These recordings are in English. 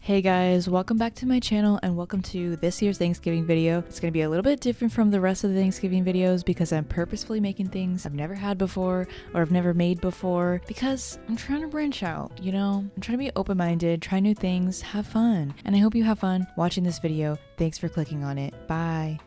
Hey guys, welcome back to my channel and welcome to this year's Thanksgiving video. It's going to be a little bit different from the rest of the Thanksgiving videos because I'm purposefully making things I've never had before or I've never made before because I'm trying to branch out, you know? I'm trying to be open-minded, try new things, have fun. And I hope you have fun watching this video. Thanks for clicking on it. Bye.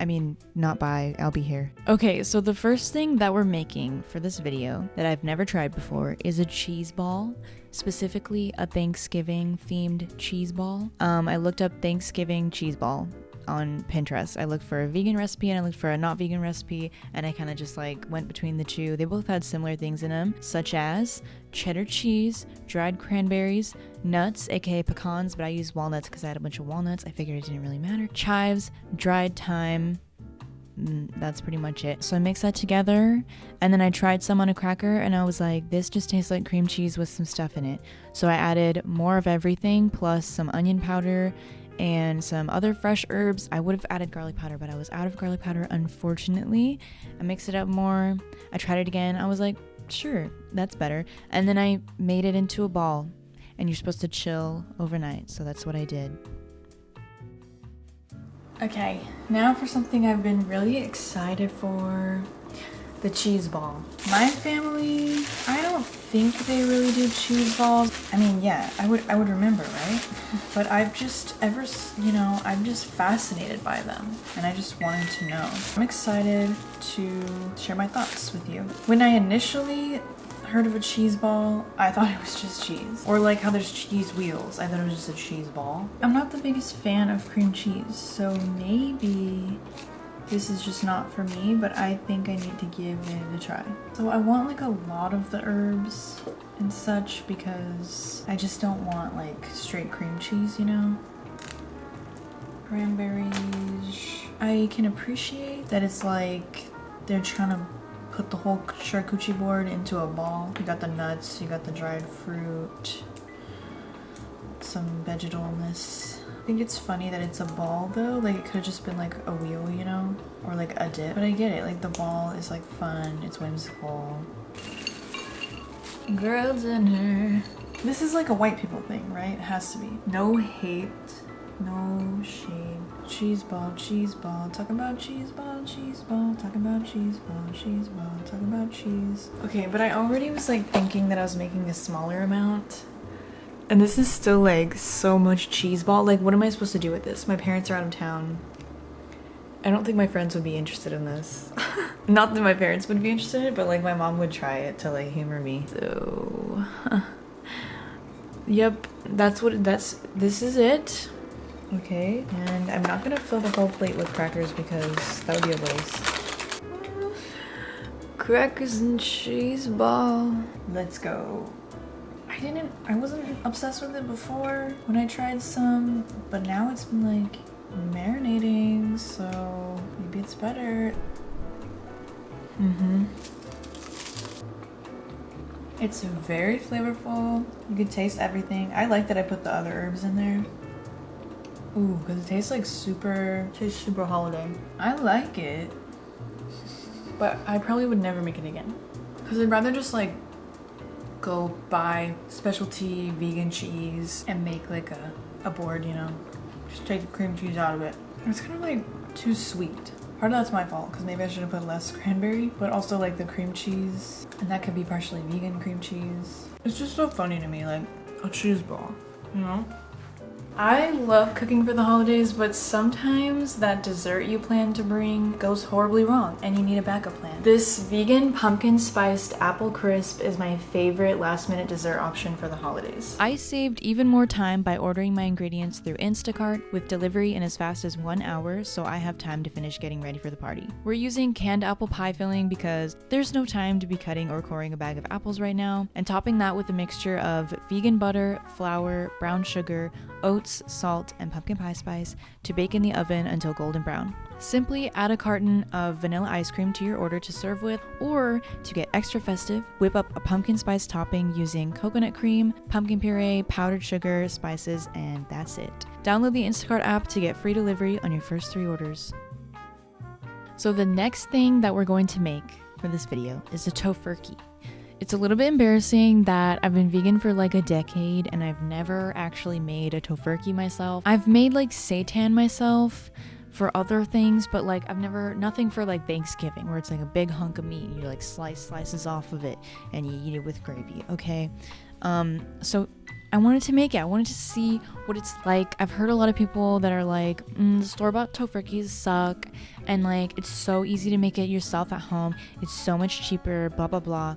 I mean, not bye, I'll be here. Okay, so the first thing that we're making for this video that I've never tried before is a cheese ball, specifically a Thanksgiving themed cheese ball. I looked up Thanksgiving cheese ball on Pinterest. I looked for a vegan recipe and I looked for a not vegan recipe, and I kind of just like went between the two. They both had similar things in them, such as cheddar cheese, dried cranberries, nuts, aka pecans, but I used walnuts because I had a bunch of walnuts. I figured it didn't really matter. Chives, dried thyme. That's pretty much it. So I mixed that together and then I tried some on a cracker and I was like, this just tastes like cream cheese with some stuff in it. So I added more of everything plus some onion powder and some other fresh herbs. I would have added garlic powder, but I was out of garlic powder, unfortunately. I mixed it up more. I tried it again. I was like, sure, that's better. And then I made it into a ball, and you're supposed to chill overnight. So that's what I did. Okay, now for something I've been really excited for. The cheese ball. My family, I don't think they really do cheese balls. I mean, yeah, I would remember, right? But I'm just fascinated by them and I just wanted to know. I'm excited to share my thoughts with you. When I initially heard of a cheese ball, I thought it was just cheese. Or like how there's cheese wheels, I thought it was just a cheese ball. I'm not the biggest fan of cream cheese, so maybe this is just not for me, but I think I need to give it a try. So I want like a lot of the herbs and such because I just don't want like straight cream cheese, you know? Cranberries. I can appreciate that it's like they're trying to put the whole charcuterie board into a ball. You got the nuts, you got the dried fruit, some vegetalness. I think it's funny that it's a ball though, like it could have just been like a wheel, you know, or like a dip, but I get it, like the ball is like fun, it's whimsical. Girl dinner. This is like a white people thing, right? It has to be. No hate, no shame. Cheese ball, talk about cheese ball, talk about cheese ball, talk about cheese. Okay, but I already was like thinking that I was making a smaller amount. And this is still like so much cheese ball. Like, what am I supposed to do with this? My parents are out of town. I don't think my friends would be interested in this. Not that my parents would be interested in it, but like my mom would try it to like humor me. So, yep, this is it. Okay, and I'm not gonna fill the whole plate with crackers because that would be a waste. Crackers and cheese ball. Let's go. I wasn't obsessed with it before when I tried some, but now it's been like marinating, so maybe it's better. It's very flavorful. You can taste everything. I like that I put the other herbs in there. Ooh, because it tastes like super holiday. I like it, but I probably would never make it again because I'd rather just like go buy specialty vegan cheese and make like a board, you know, just take the cream cheese out of it. It's kind of like too sweet. Part of that's my fault because maybe I should have put less cranberry, but also like the cream cheese, and that could be partially vegan cream cheese. It's just so funny to me, like a cheese ball, you know? I love cooking for the holidays, but sometimes that dessert you plan to bring goes horribly wrong and you need a backup plan. This vegan pumpkin spiced apple crisp is my favorite last minute dessert option for the holidays. I saved even more time by ordering my ingredients through Instacart with delivery in as fast as 1 hour, so I have time to finish getting ready for the party. We're using canned apple pie filling because there's no time to be cutting or coring a bag of apples right now, and topping that with a mixture of vegan butter, flour, brown sugar, oats, salt, and pumpkin pie spice to bake in the oven until golden brown. Simply add a carton of vanilla ice cream to your order to serve with, or to get extra festive, whip up a pumpkin spice topping using coconut cream, pumpkin puree, powdered sugar, spices, and that's it. Download the Instacart app to get free delivery on your first 3 orders. So the next thing that we're going to make for this video is a tofurkey. It's a little bit embarrassing that I've been vegan for like a decade and I've never actually made a tofurkey myself. I've made like seitan myself for other things, but like I've never, nothing for like Thanksgiving where it's like a big hunk of meat and you like slices off of it and you eat it with gravy, okay? So I wanted to make it. I wanted to see what it's like. I've heard a lot of people that are like, the store-bought tofurkeys suck and like it's so easy to make it yourself at home. It's so much cheaper, blah blah blah.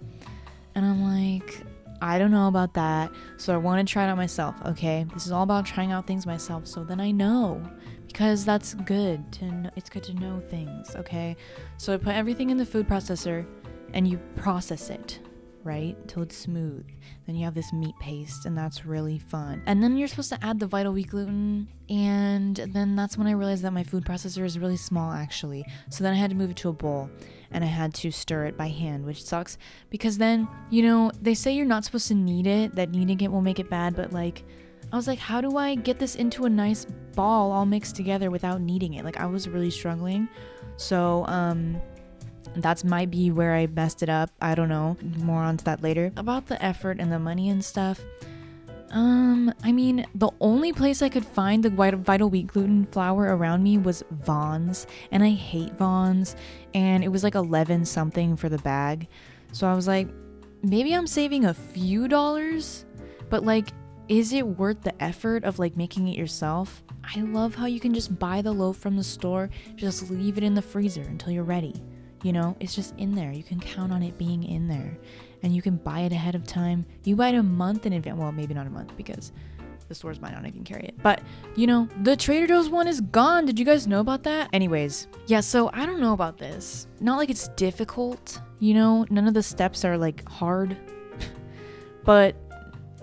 And I'm like, I don't know about that. So I want to try it out myself, okay? This is all about trying out things myself so then I know. Because that's good to know, it's good to know things, okay? So I put everything in the food processor and you process it, right? Till it's smooth. Then you have this meat paste and that's really fun. And then you're supposed to add the vital wheat gluten, and then that's when I realized that my food processor is really small actually. So then I had to move it to a bowl and I had to stir it by hand, which sucks because then, you know, they say you're not supposed to knead it, that kneading it will make it bad, but like I was like, how do I get this into a nice ball all mixed together without kneading it? Like I was really struggling. So that's might be where I messed it up. I don't know. More onto that later. About the effort and the money and stuff. I mean, the only place I could find the vital wheat gluten flour around me was Vaughn's, and I hate Vaughn's, and it was like 11 something for the bag. So I was like, maybe I'm saving a few dollars, but like, is it worth the effort of like making it yourself? I love how you can just buy the loaf from the store, just leave it in the freezer until you're ready. You know, it's just in there. You can count on it being in there. And you can buy it ahead of time. You buy it a month in advance. Well, maybe not a month because the stores might not even carry it. But, you know, the Trader Joe's one is gone. Did you guys know about that? Anyways, yeah, so I don't know about this. Not like it's difficult, you know? None of the steps are like hard. But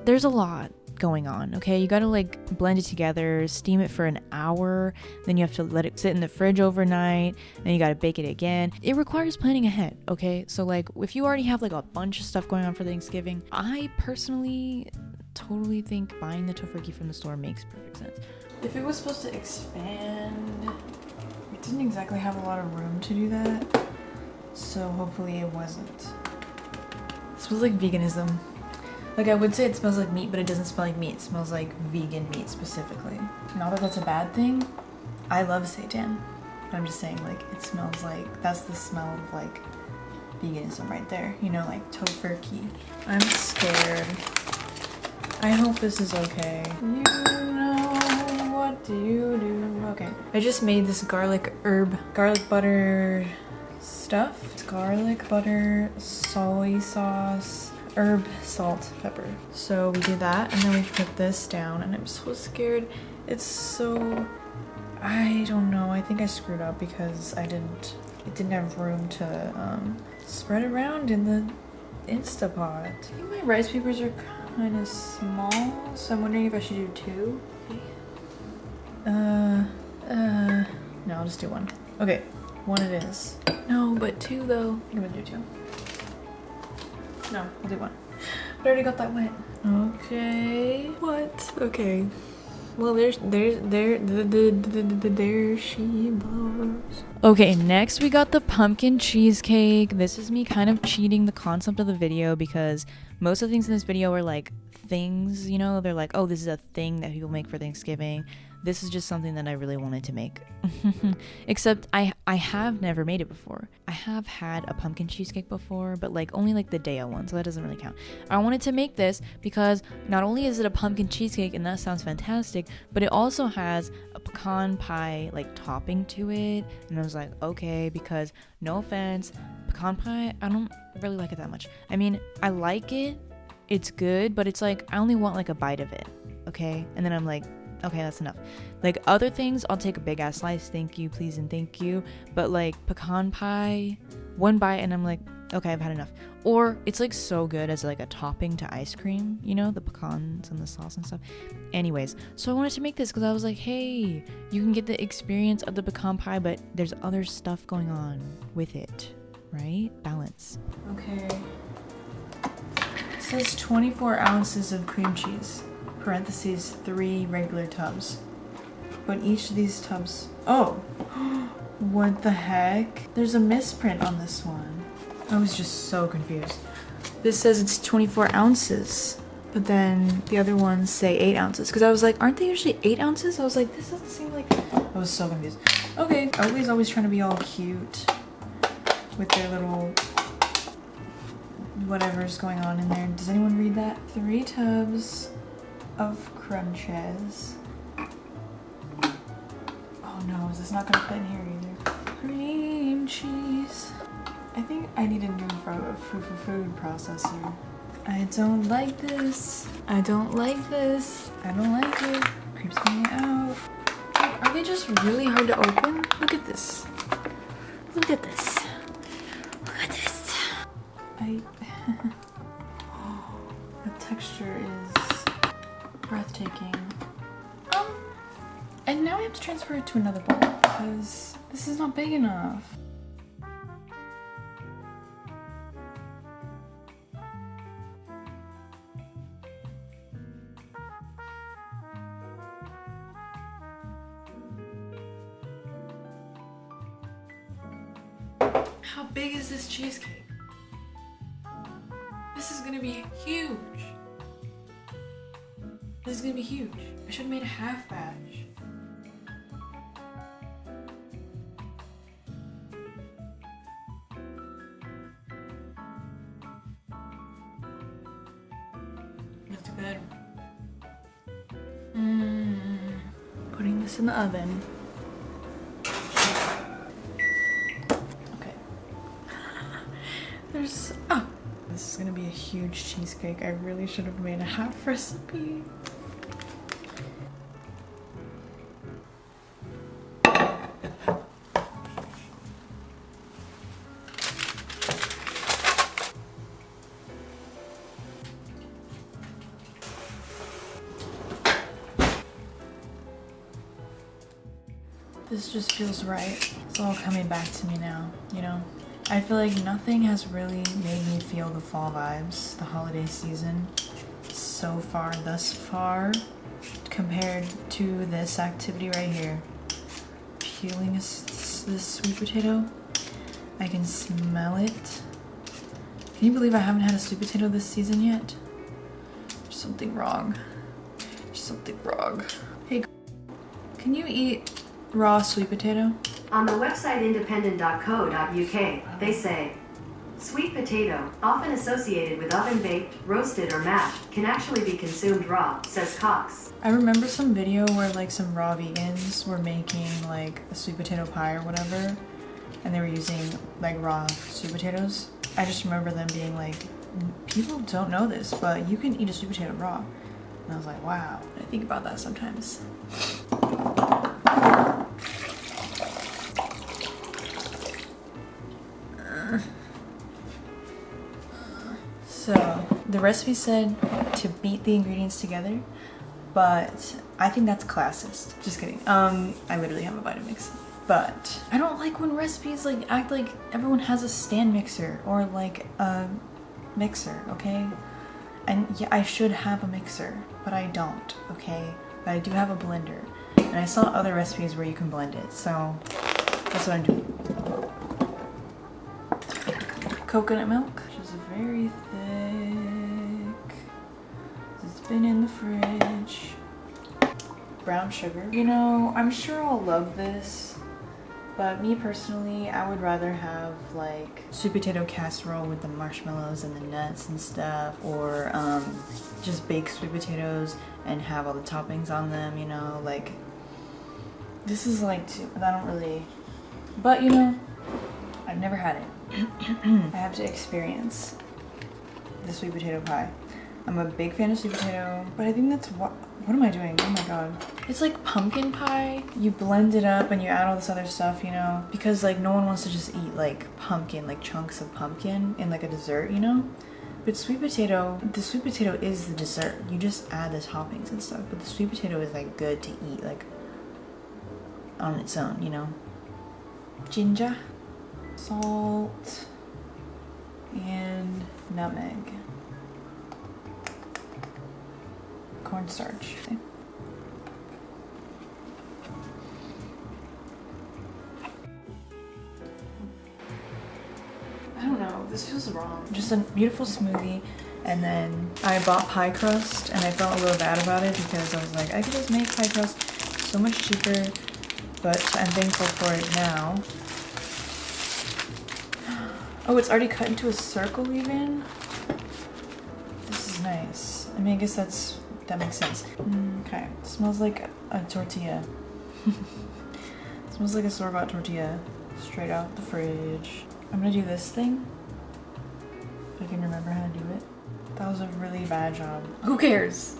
there's a lot going on, okay? You gotta like blend it together, steam it for an hour, then you have to let it sit in the fridge overnight, then you gotta bake it again. It requires planning ahead, okay? So like if you already have like a bunch of stuff going on for Thanksgiving, I personally totally think buying the tofurkey from the store makes perfect sense. If it was supposed to expand, it didn't exactly have a lot of room to do that, so hopefully it wasn't. This was like veganism. Like I would say it smells like meat, but it doesn't smell like meat. It smells like vegan meat specifically. Not that that's a bad thing. I love seitan. But I'm just saying like it smells like, that's the smell of like veganism right there. You know, like tofurkey. I'm scared. I hope this is okay. You know, what do you do? Okay. I just made this garlic butter stuff. It's garlic butter, soy sauce, herb, salt, pepper. So we do that and then we put this down and I'm so scared. It's so, I don't know. I think I screwed up because it didn't have room to spread around in the Instapot. I think my rice papers are kind of small, so I'm wondering if I should do two. No, I'll just do one. Okay, one it is. No, but two though. I'm gonna do two. No, I'll do one. But I already got that wet. Okay. What? Okay. Well, there she blows. Okay, next we got the pumpkin cheesecake. This is me kind of cheating the concept of the video because most of the things in this video are like things, you know? They're like, oh, this is a thing that people make for Thanksgiving. This is just something that I really wanted to make. Except I have never made it before. I have had a pumpkin cheesecake before, but like only like the Deo one, so that doesn't really count. I wanted to make this because not only is it a pumpkin cheesecake, and that sounds fantastic, but it also has a pecan pie like topping to it. And I was like, okay, because no offense, pecan pie, I don't really like it that much. I mean, I like it, it's good, but it's like I only want like a bite of it, okay? And then I'm like, okay, that's enough. Like other things, I'll take a big ass slice, thank you, please, and thank you. But like pecan pie, one bite and I'm like, okay, I've had enough. Or it's like so good as like a topping to ice cream, you know, the pecans and the sauce and stuff. Anyways, so I wanted to make this because I was like, hey, you can get the experience of the pecan pie, but there's other stuff going on with it, right? Balance. Okay. It says 24 ounces of cream cheese. Parentheses 3 regular tubs, but each of these tubs, oh, what the heck, there's a misprint on this one. I was just so confused. This says it's 24 ounces, but then the other ones say 8 ounces. Because I was like, aren't they usually 8 ounces? I was like, this doesn't seem like... I was so confused. Okay, always trying to be all cute with their little whatever's going on in there. Does anyone read that? 3 tubs of crunches. Oh no, is this not gonna fit in here either? Cream cheese. I think I need a new food processor. I don't like this. I don't like this. I don't like it. Creeps me out. Are they just really hard to open? Look at this. Look at this. Look at this. The texture is breathtaking. And now I have to transfer it to another bowl because this is not big enough. How big is this cheesecake? This is gonna be huge. This is gonna be huge. I should have made a half batch. That's good. Putting this in the oven. This is gonna be a huge cheesecake. I really should have made a half recipe. This just feels right. It's all coming back to me now, you know? I feel like nothing has really made me feel the fall vibes, the holiday season, so far, thus far, compared to this activity right here. Peeling this sweet potato. I can smell it. Can you believe I haven't had a sweet potato this season yet? There's something wrong. There's something wrong. Hey, can you eat raw sweet potato? On the website independent.co.uk, they say, sweet potato, often associated with oven-baked, roasted, or mashed, can actually be consumed raw, says Cox. I remember some video where like some raw vegans were making like a sweet potato pie or whatever, and they were using like raw sweet potatoes. I just remember them being like, people don't know this, but you can eat a sweet potato raw. And I was like, wow. I think about that sometimes. So the recipe said to beat the ingredients together, but I think that's classist. Just kidding. I literally have a Vitamix. But I don't like when recipes like act like everyone has a stand mixer or like a mixer, okay? And yeah, I should have a mixer, but I don't, okay? But I do have a blender. And I saw other recipes where you can blend it, so that's what I'm doing. Coconut milk, which is very thick. It's been in the fridge. Brown sugar. You know, I'm sure I'll love this, but me personally, I would rather have like sweet potato casserole with the marshmallows and the nuts and stuff, or just baked sweet potatoes and have all the toppings on them, you know, like this is like I don't really, but you know, I've never had it. I have to experience the sweet potato pie. I'm a big fan of sweet potato, but I think that's what am I doing? Oh my god. It's like pumpkin pie. You blend it up and you add all this other stuff, you know, because like no one wants to just eat like pumpkin, like chunks of pumpkin in like a dessert, you know? But sweet potato, the sweet potato is the dessert. You just add the toppings and stuff, but the sweet potato is like good to eat like on its own, you know? Ginger, salt, and nutmeg. Cornstarch. Okay. I don't know. this feels wrong. Just a beautiful smoothie. And then I bought pie crust and I felt a little bad about it because I was like, I could just make pie crust so much cheaper, but I'm thankful for it now. Oh, it's already cut into a circle even? This is nice. I mean, I guess that makes sense. Okay, it smells like a tortilla. It smells like a store-bought tortilla, straight out the fridge. I'm gonna do this thing, if I can remember how to do it. That was a really bad job. Who cares?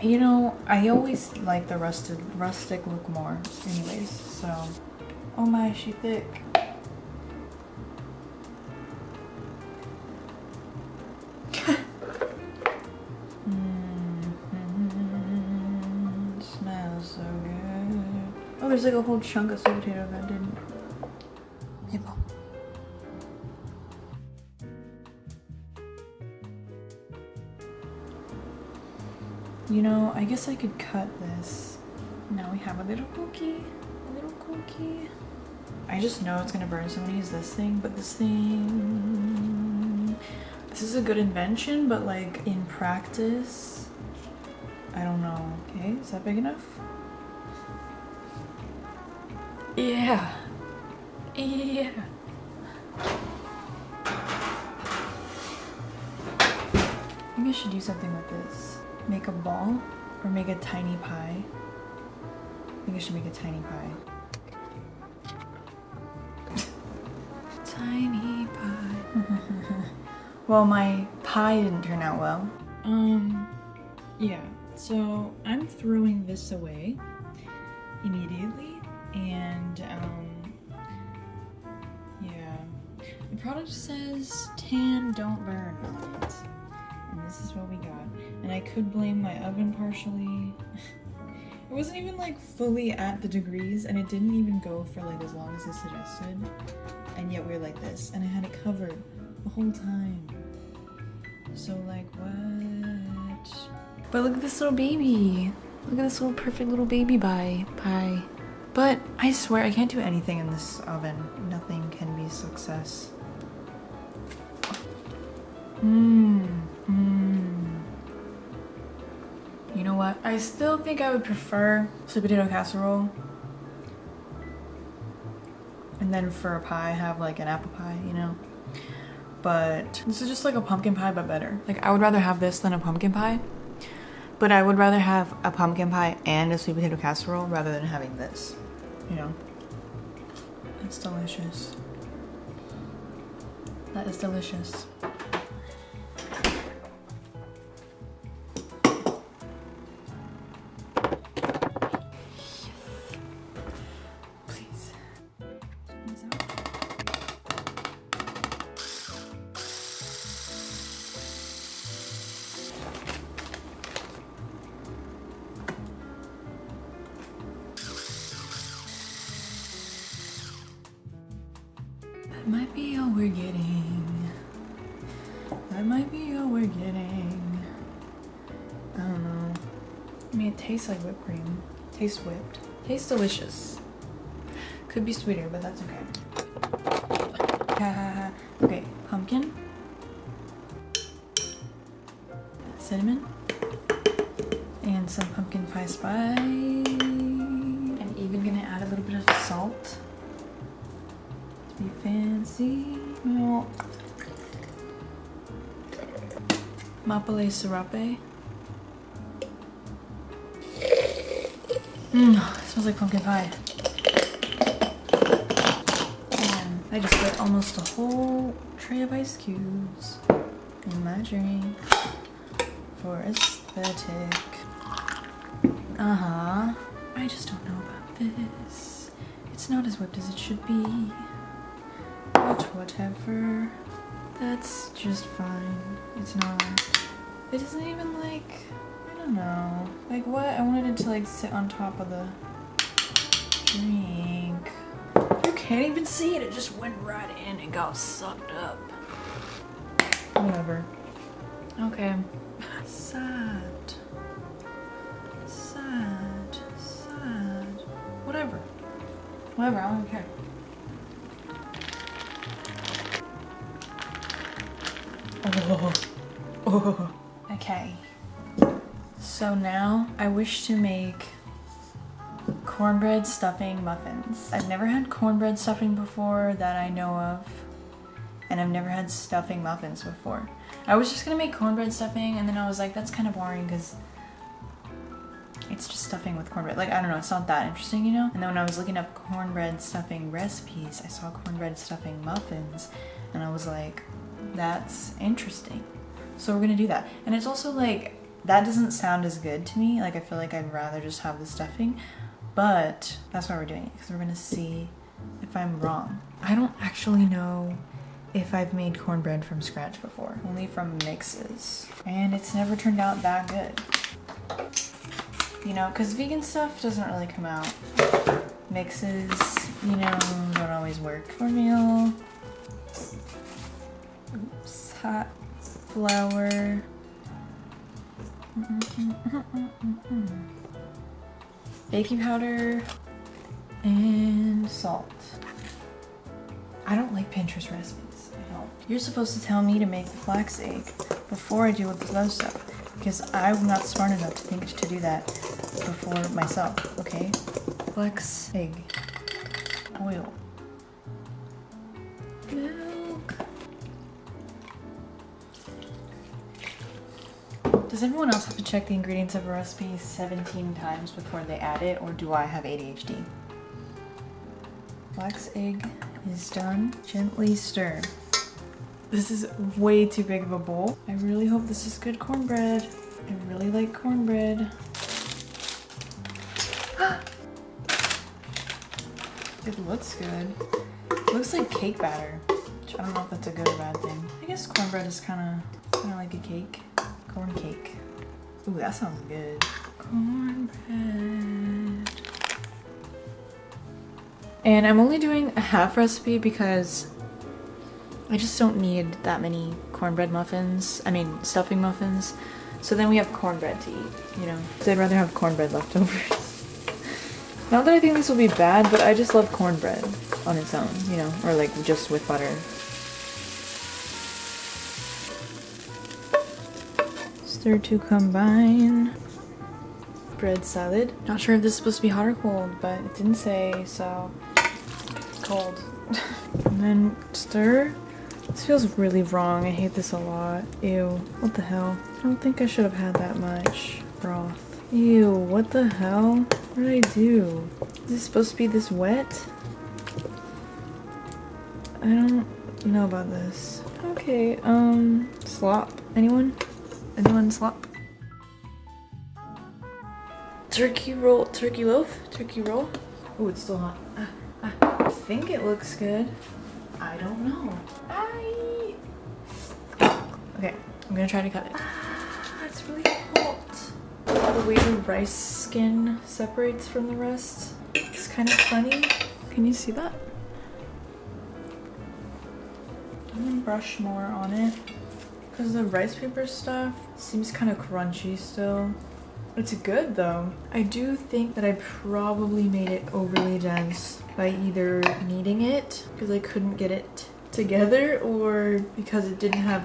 You know, I always like the rustic look more anyways, so. Oh my, she thick. Smells so good. Oh, there's like a whole chunk of sweet potato that didn't. Hey, Paul. You know, I guess I could cut this. Now we have a little cookie. A little cookie. I just know it's gonna burn so when I use this thing, but this thing... This is a good invention, but like in practice, I don't know. Okay, is that big enough? Yeah. Yeah. I think I should do something with this. Make a ball or make a tiny pie. I think I should make a tiny pie. Tiny pie. Well, my pie didn't turn out well. Yeah. So I'm throwing this away immediately, and yeah. The product says tan, don't burn on it. And this is what we got. And I could blame my oven partially. It wasn't even like fully at the degrees, and it didn't even go for like as long as it suggested. And yet we were like this, and I had it covered the whole time. So like what? But look at this little baby. Look at this little perfect little baby pie. But I swear I can't do anything in this oven. Nothing can be success. You know what? I still think I would prefer sweet potato casserole. And then for a pie, have like an apple pie, you know? But this is just like a pumpkin pie, but better. Like I would rather have this than a pumpkin pie. But I would rather have a pumpkin pie and a sweet potato casserole rather than having this, you know? It's delicious. That is delicious. That might be all we're getting. That might be all we're getting. I don't know. I mean, it tastes like whipped cream. Tastes whipped. Tastes delicious. Could be sweeter, but that's okay. Okay, pumpkin. Cinnamon. And some pumpkin pie spice. I'm even gonna add a little bit of salt. Be fancy. Well, Maple serape. Smells like pumpkin pie. And I just put almost a whole tray of ice cubes in my drink for aesthetic. I just don't know about this. It's not as whipped as it should be. But whatever. That's just fine. It's not. It isn't even like, I don't know. Like what? I wanted it to like sit on top of the drink. You can't even see it. It just went right in and got sucked up. Whatever. Okay. Sad. Sad. Sad. Whatever. Whatever. I don't care. Oh. Oh. Okay. So now I wish to make cornbread stuffing muffins. I've never had cornbread stuffing before that I know of, and I've never had stuffing muffins before. I was just gonna make cornbread stuffing, and then I was like, that's kind of boring because it's just stuffing with cornbread. Like, I don't know, it's not that interesting, you know? And then when I was looking up cornbread stuffing recipes, I saw cornbread stuffing muffins, and I was like, that's interesting. So we're gonna do that. And it's also like, that doesn't sound as good to me. Like, I feel like I'd rather just have the stuffing, but that's why we're doing it, because we're gonna see if I'm wrong. I don't actually know if I've made cornbread from scratch before, only from mixes. And it's never turned out that good. You know, because vegan stuff doesn't really come out. Mixes, you know, don't always work. Cornmeal. Oops, hot flour. Baking powder and salt. I don't like Pinterest recipes. I don't. You're supposed to tell me to make the flax egg before I do with the other stuff, because I'm not smart enough to think to do that before myself, okay? Flax egg. Oil. Milk. Does everyone else have to check the ingredients of a recipe 17 times before they add it, or do I have ADHD? Flax egg is done. Gently stir. This is way too big of a bowl. I really hope this is good cornbread. I really like cornbread. It looks good. It looks like cake batter, which I don't know if that's a good or bad thing. I guess cornbread is kind of like a cake. Corn cake. Ooh, that sounds good. Cornbread. And I'm only doing a half recipe because I just don't need that many cornbread muffins. I mean, stuffing muffins. So then we have cornbread to eat, you know? So I'd rather have cornbread leftovers. Not that I think this will be bad, but I just love cornbread on its own, you know? Or like just with butter. Stir to combine. Bread salad. Not sure if this is supposed to be hot or cold, but it didn't say, so cold. And then stir. This feels really wrong. I hate this a lot. Ew. What the hell? I don't think I should have had that much broth. Ew. What the hell? What did I do? Is this supposed to be this wet? I don't know about this. Okay. Slop. Anyone? Anyone slop? Turkey roll. Turkey loaf? Turkey roll? Oh, it's still hot. I think it looks good. I don't know. Okay, I'm gonna try to cut it. It's really hot. The way the rice skin separates from the rest. It's kind of funny. Can you see that? I'm gonna brush more on it because the rice paper stuff seems kind of crunchy still. It's good though. I do think that I probably made it overly dense by either kneading it because I couldn't get it together, or because it didn't have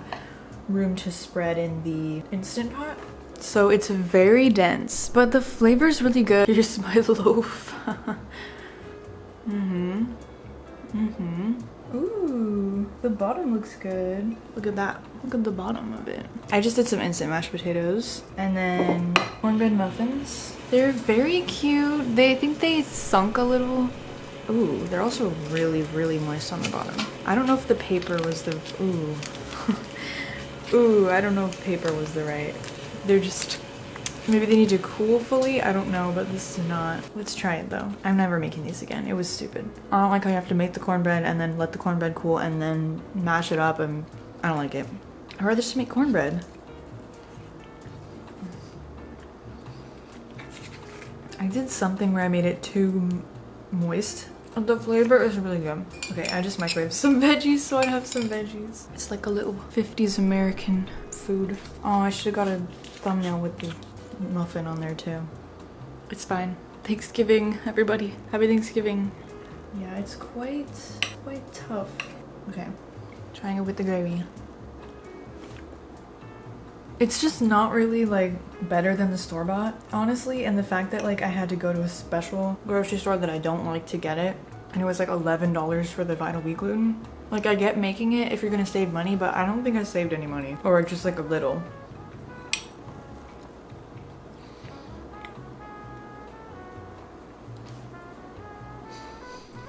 room to spread in the Instant Pot. So it's very dense, but the flavor's really good. Here's my loaf. Ooh, the bottom looks good. Look at that. Look at the bottom of it. I just did some instant mashed potatoes and then cornbread muffins. They're very cute. I think they sunk a little. Ooh, they're also really, really moist on the bottom. I don't know if the paper was the, ooh. Ooh, I don't know if paper was the right. They're just, maybe they need to cool fully. I don't know, but this is not. Let's try it though. I'm never making these again. It was stupid. I don't like how you have to make the cornbread and then let the cornbread cool and then mash it up, and I don't like it. I'd rather just make cornbread. I did something where I made it too moist. The flavor is really good. Okay, I just microwaved some veggies so I have some veggies. It's like a little 50s American food. Oh, I should have got a thumbnail with the muffin on there too. It's fine. Thanksgiving, everybody. Happy Thanksgiving. Yeah, it's quite tough. Okay, trying it with the gravy. It's just not really like better than the store-bought, honestly, and the fact that like I had to go to a special grocery store that I don't like to get it, and it was like $11 for the Vital Wheat gluten. Like, I get making it if you're gonna save money, but I don't think I saved any money, or just like a little.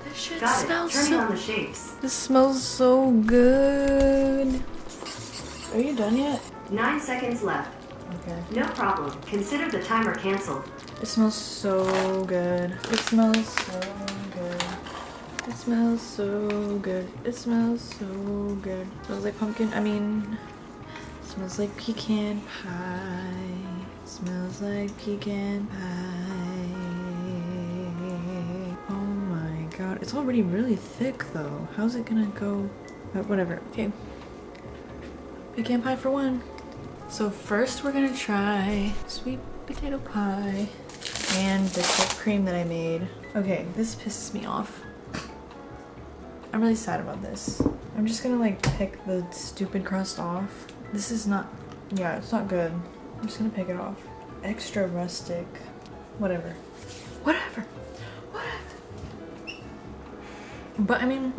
This shit Got it. smells Turning so... on the shapes. This smells so good. Are you done yet? 9 seconds left. Okay. No problem. Consider the timer canceled. It smells so good. It smells so good. It smells so good. It smells so good. It smells like pumpkin. I mean, it smells like pecan pie. It smells like pecan pie. Oh my god. It's already really thick though. How's it gonna go? Whatever. Okay. Pecan pie for one. So first we're gonna try sweet potato pie and the whipped cream that I made. Okay, this pisses me off. I'm really sad about this. I'm just gonna like pick the stupid crust off. This is not, yeah, it's not good. I'm just gonna pick it off. Extra rustic. Whatever. Whatever. Whatever. But I mean,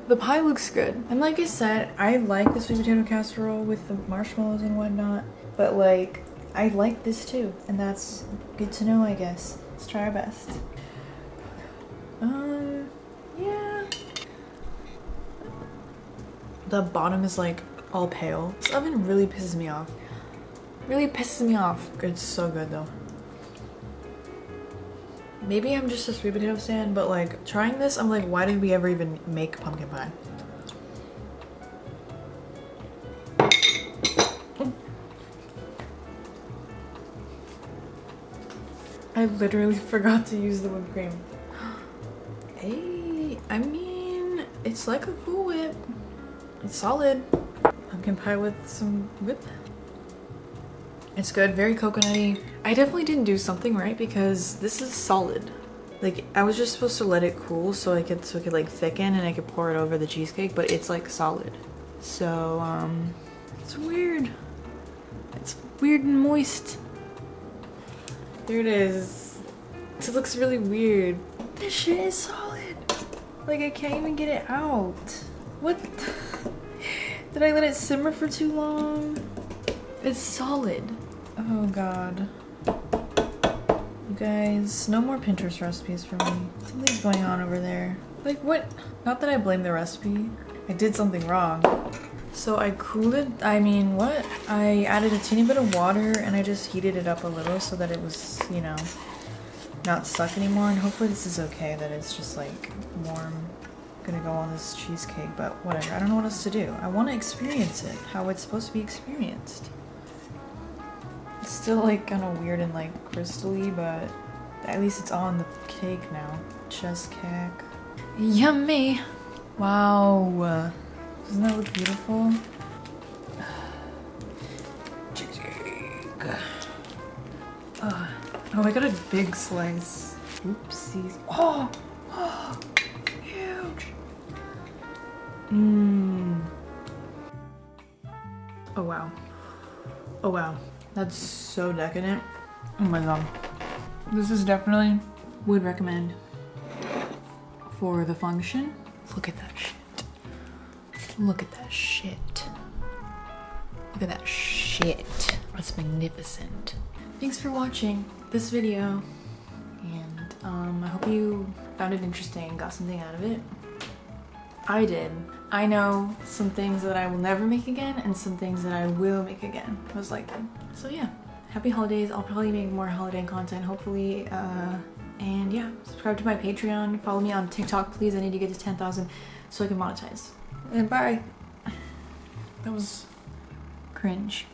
the pie looks good. And like I said, I like the sweet potato casserole with the marshmallows and whatnot. But like, I like this too. And that's good to know, I guess. Let's try our best. Yeah. The bottom is like all pale. This oven really pisses me off. Really pisses me off. It's so good though. Maybe I'm just a sweet potato fan, but like trying this, I'm like, why did we ever even make pumpkin pie? I literally forgot to use the whipped cream. Hey, I mean, it's like a Cool Whip. It's solid. Pumpkin pie with some whip. It's good, very coconutty. I definitely didn't do something right because this is solid. Like, I was just supposed to let it cool so it could like thicken and I could pour it over the cheesecake, but it's like solid. So, it's weird. It's weird and moist. There it is. It looks really weird. This shit is solid. Like, I can't even get it out. What? Did I let it simmer for too long? It's solid. Oh god. You guys, no more Pinterest recipes for me. Something's going on over there. Like what? Not that I blame the recipe. I did something wrong. So I cooled it, I mean, what? I added a teeny bit of water and I just heated it up a little so that it was, you know, not stuck anymore. And hopefully this is okay that it's just like warm. Gonna go on this cheesecake, but whatever. I don't know what else to do. I want to experience it, how it's supposed to be experienced. It's still like kind of weird and like crystally, but at least it's on the cake now. Chess cake. Yummy! Wow. Doesn't that look beautiful? Cheesecake. Oh, I got a big slice. Oopsies. Oh! Oh! Huge! Mmm. Oh wow. Oh wow. That's so decadent. Oh my god. This is definitely would recommend for the function. Look at that shit. Look at that shit. Look at that shit. That's magnificent. Thanks for watching this video. And I hope you found it interesting, got something out of it. I did. I know some things that I will never make again and some things that I will make again, most likely. So yeah, happy holidays. I'll probably make more holiday content, hopefully. And yeah, subscribe to my Patreon. Follow me on TikTok, please. I need to get to 10,000 so I can monetize. And bye. That was cringe.